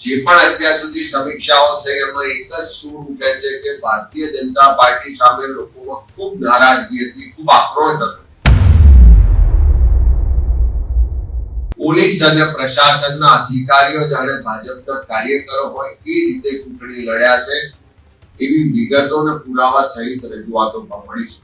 જે પણ અત્યાર સુધી સમીક્ષાઓ થઈ એમાં એક જ સૂર ઉઠે છે કે ભારતીય જનતા પાર્ટી સામે લોકોમાં ખૂબ નારાજગી હતી, ખૂબ આક્રોશ હતો. પોલીસ અને પ્રશાસનના અધિકારીઓ જાણે ભાજપના કાર્યકરો હોય એ રીતે ચૂંટણી લડ્યા છે એવી વિગતો અને પુરાવા સહિત રજૂઆતો પણ મળી છે.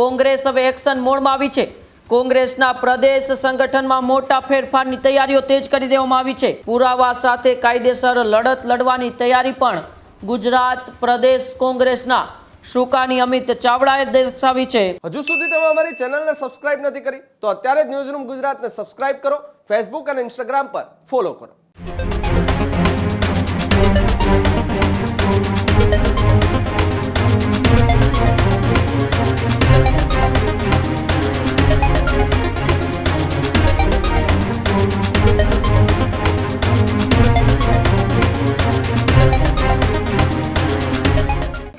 કોંગ્રેસ હવે એક્શન મોડમાં આવી છે. કોંગ્રેસના પ્રદેશ સંગઠનમાં મોટા ફેરફારની તૈયારીઓ તેજ કરી દેવામાં આવી છે. પુરાવા સાથે કાયદેસર લડત લડવાની તૈયારી પણ ગુજરાત પ્રદેશ કોંગ્રેસના શુકાની અમિત ચાવડાએ દર્શાવી છે. હજુ સુધી તમે અમારી ચેનલને સબસ્ક્રાઇબ નથી કરી તો અત્યારે જ ન્યૂઝરૂમ ગુજરાતને સબસ્ક્રાઇબ કરો, ફેસબુક અને ઇન્સ્ટાગ્રામ પર ફોલો કરો.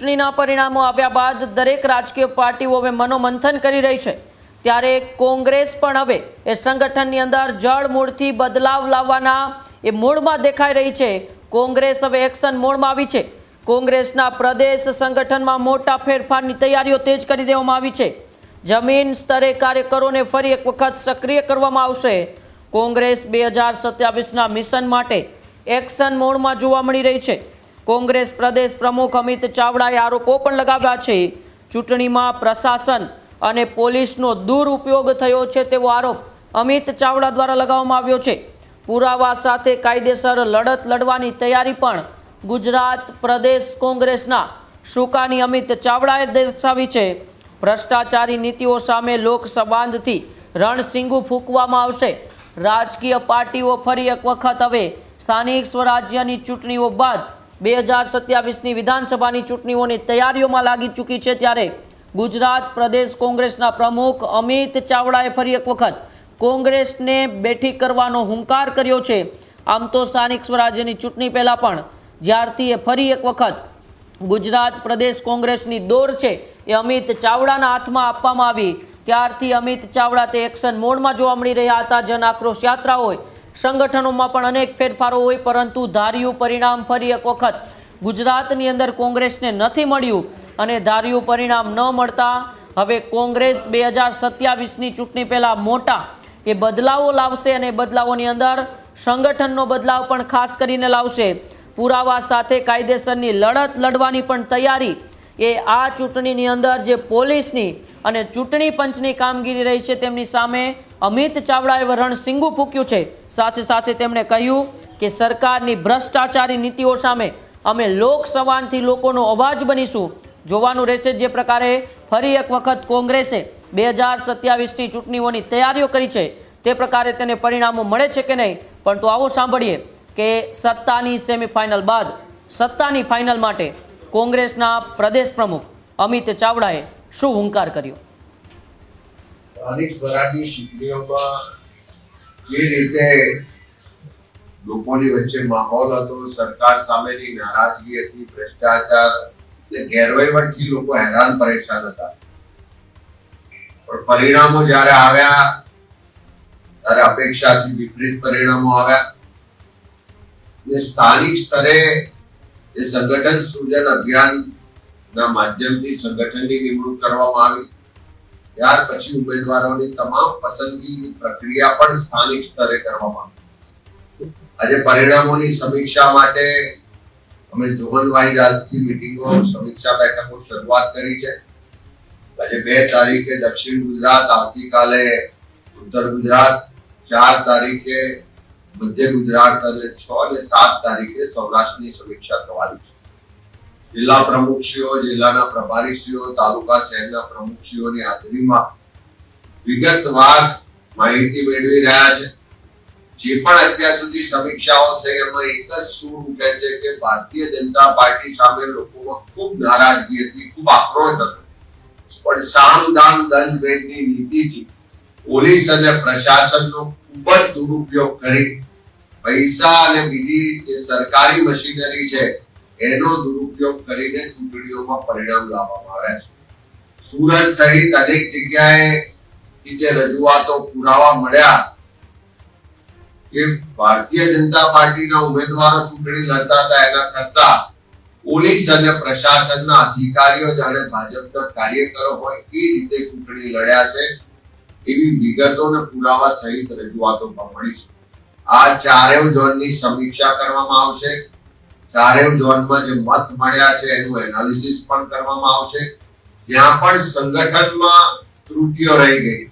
ચૂંટણીના પરિણામો આવ્યા બાદ દરેક રાજકીય પાર્ટીઓ હવે મનોમંથન કરી રહી છે. ત્યારે કોંગ્રેસ પણ હવે એ સંગઠનની અંદર જળમૂળથી બદલાવ લાવવાના એ મૂળમાં દેખાઈ રહી છે. કોંગ્રેસ હવે એક્શન મોડમાં આવી છે. કોંગ્રેસના પ્રદેશ સંગઠનમાં મોટા ફેરફારની તૈયારીઓ તેજ કરી દેવામાં આવી છે. જમીન સ્તરે કાર્યકરોને ફરી એક વખત સક્રિય કરવામાં આવશે. કોંગ્રેસ 2027ના મિશન માટે એક્શન મોડમાં જોવા મળી રહી છે. કોંગ્રેસ પ્રદેશ પ્રમુખ અમિત ચાવડાએ આરોપો પણ લગાવ્યા છે. ચૂંટણીમાં પ્રશાસન અને પોલીસનો દુરુપયોગ થયો છે તેવો આરોપ અમિત ચાવડા દ્વારા લગાવવામાં આવ્યો છે. પુરાવા સાથે કાયદેસર લડત લડવાની તૈયારી પણ ગુજરાત પ્રદેશ કોંગ્રેસના શુકાની અમિત ચાવડાએ દર્શાવી છે. ભ્રષ્ટાચારી નીતિઓ સામે લોકસંવાદથી રણસિંગુ ફૂંકવામાં આવશે. રાજકીય પાર્ટીઓ ફરી એક વખત હવે સ્થાનિક સ્વરાજ્યની ચૂંટણીઓ બાદ 2027ની વિધાનસભાની ચૂંટણીઓની તૈયારીઓમાં લાગી ચૂકી છે. ત્યારે ગુજરાત પ્રદેશ કોંગ્રેસના પ્રમુખ અમિત ચાવડાએ ફરી એક વખત કોંગ્રેસને બેઠી કરવાનો હુંકાર કર્યો છે. આમ તો સ્થાનિક સ્વરાજ્યની ચૂંટણી પહેલા પણ જ્યારથી એ ફરી એક વખત ગુજરાત પ્રદેશ કોંગ્રેસની દોર છે એ અમિત ચાવડાના હાથમાં આપવામાં આવી ત્યારથી અમિત ચાવડા તે એક્શન મોડમાં જોવા મળી રહ્યા હતા. જન આક્રોશ યાત્રા હોય, સંગઠનોમાં પણ અનેક ફેરફારો હોય, પરંતુ ધાર્યું પરિણામ ફરી એક વખત ગુજરાતની અંદર કોંગ્રેસને નથી મળ્યું અને ધાર્યું પરિણામ ન મળતા હવે કોંગ્રેસ 2027ની ચૂંટણી પહેલા મોટા એ બદલાવો લાવશે અને બદલાવોની અંદર સંગઠનનો બદલાવ પણ ખાસ કરીને લાવશે. પુરાવા સાથે કાયદેસરની લડત લડવાની પણ તૈયારી એ આ ચૂંટણીની અંદર જે પોલીસની અને ચૂંટણી પંચની કામગીરી રહી છે તેમની સામે અમિત ચાવડાએ રણસિંગુ ફૂંક્યું છે. સાથે સાથે તેમણે કહ્યું કે સરકારની ભ્રષ્ટાચારી નીતિઓ સામે અમે લોકસંવાદથી લોકોનો અવાજ બનીશું. જોવાનું રહેશે જે પ્રકારે ફરી એક વખત કોંગ્રેસે 2027ની ચૂંટણીઓની તૈયારીઓ કરી છે તે પ્રકારે તેને પરિણામો મળે છે કે નહીં. પરંતુ આવો સાંભળીએ કે સત્તાની સેમીફાઇનલ બાદ સત્તાની ફાઇનલ માટે કોંગ્રેસના પ્રદેશ પ્રમુખ અમિત ચાવડાએ શું હુંકાર કર્યો. સ્થાનિક સ્વરાજની ચૂંટણીઓમાં જે રીતે લોકોની વચ્ચે માહોલ હતો, સરકાર સામેની નારાજગી હતી, ભ્રષ્ટાચાર અને ગેરવહીવટથી લોકો હેરાન પરેશાન હતા, પણ પરિણામો જ્યારે આવ્યા ત્યારે અપેક્ષાથી વિપરીત પરિણામો આવ્યા. સ્થાનિક સ્તરે એ સંગઠન સૃજન અભિયાનના માધ્યમથી સંગઠનની નિમણૂક કરવામાં આવી. ત્યાર પછી ઉમેદવારોની તમામ પસંદગીની પ્રક્રિયા પણ સ્થાનિક સ્તરે કરવામાં આવી. આજે પરિણામોની સમીક્ષા માટે અમે ઝોન વાઇઝ આજથી મીટિંગો, સમીક્ષા બેઠકો શરૂઆત કરી છે. આજે 2 તારીખે દક્ષિણ ગુજરાત, આવતીકાલે ઉત્તર ગુજરાત, 4 તારીખે મધ્ય ગુજરાત અને 6 અને 7 તારીખે સૌરાષ્ટ્રની સમીક્ષા થવાની છે. જિલ્લા પ્રમુખશ્રીઓ, જિલ્લાના પ્રભારીશ્રીઓ, તાલુકા શહેરના પ્રમુખશ્રીઓની હાજરીમાં વિગતવાર માહિતી મેળવી રહ્યા છે. જે પણ અત્યાર સુધી સમીક્ષાઓ થઈ એમાં એક જ સૂર ઉઠે છે કે ભારતીય જનતા પાર્ટી સામે લોકોમાં ખૂબ નારાજગી હતી, ખૂબ આક્રોશ હતો, પણ સામ દામ દંડ ભેદની નીતિથી પોલીસ અને પ્રશાસનનો ખૂબ જ દુરુપયોગ કરી પૈસા અને બીજી જે સરકારી મશીનરી છે એનો દુરુપયોગ કરીને ચૂંટણીઓમાં પરિણામ લાવવામાં આવ્યા છે. સુરત સહિત અનેક જગ્યાએ જે રજૂઆતો પુરાવા મળ્યા કે ભારતીય જનતા પાર્ટીના ઉમેદવારો ચૂંટણી લડતા હતા એના કરતા પોલીસ અને પ્રશાસનના અધિકારીઓ જાણે ભાજપના કાર્યકરો હોય એ રીતે ચૂંટણી લડ્યા છે એવી વિગતો અને પુરાવા સહિત રજૂઆતો પણ મળી છે. આ ચારેય ઝોનની સમીક્ષા કરવામાં આવશે. ચારેય ઝોનમાં જે મત મળ્યા છે એનું એનાલિસિસ પણ કરવામાં આવશે. જ્યાં પણ સંગઠનમાં ત્રુટિઓ રહી ગઈ,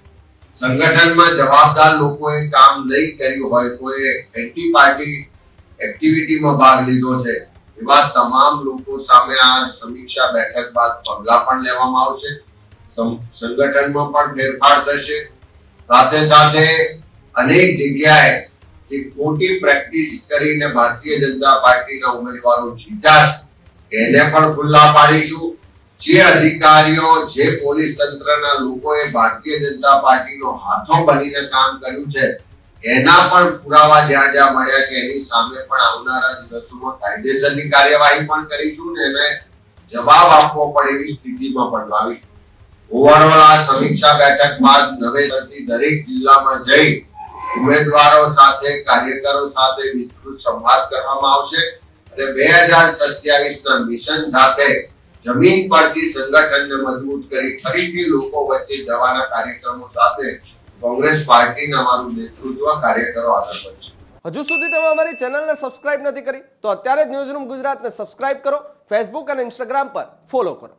સંગઠનમાં જવાબદાર લોકોએ કામ નહીં કર્યું હોય, કોઈ એન્ટી પાર્ટી એક્ટિવિટીમાં ભાગ લીધો છે, એવા તમામ લોકો સામે આ સમીક્ષા બેઠક બાદ પગલા પણ લેવામાં આવશે. સંગઠનમાં પણ ફેરફાર થશે. સાથે સાથે અનેક જગ્યાએ જે ખોટી પ્રેક્ટિસ કરીને ભારતીય જનતા પાર્ટીના ઉમેદવારો જીત્યા છે એને પણ ખુલ્લા પાડીશું. જે અધિકારીઓ, જે પોલીસ તંત્રના લોકોએ ભારતીય જનતા પાર્ટીનો હાથો બનીને કામ કર્યું છે એના પણ પુરાવા જ્યાં જ્યાં મળ્યા છે એની સામે પણ આવનારા દિવસોમાં કાયદેસરની કાર્યવાહી પણ કરીશું ને એને જવાબ આપવો પડે એવી સ્થિતિમાં પણ લાવીશું. ઓવરઓલ આ સમીક્ષા બેઠક બાદ નવેસરથી દરેક જિલ્લામાં જઈ ઉમેદવારો સાથે, કાર્યકરો સાથે વિસ્તૃત સંવાદ કરવામાં આવશે અને 2027ના મિશન સાથે જમીન પરથી સંગઠનને મજબૂત કરી ફરીથી લોકો વચ્ચે જવાના કાર્યક્રમો સાથે કોંગ્રેસ પાર્ટીના અમારું નેતૃત્વ કાર્યકરો આગળ વધશે. હજુ સુધી તમે અમારી ચેનલને સબસ્ક્રાઇબ નથી કરી તો અત્યારે જ ન્યૂઝરૂમ ગુજરાતને સબસ્ક્રાઇબ કરો, ફેસબુક અને ઇન્સ્ટાગ્રામ પર ફોલો કરો.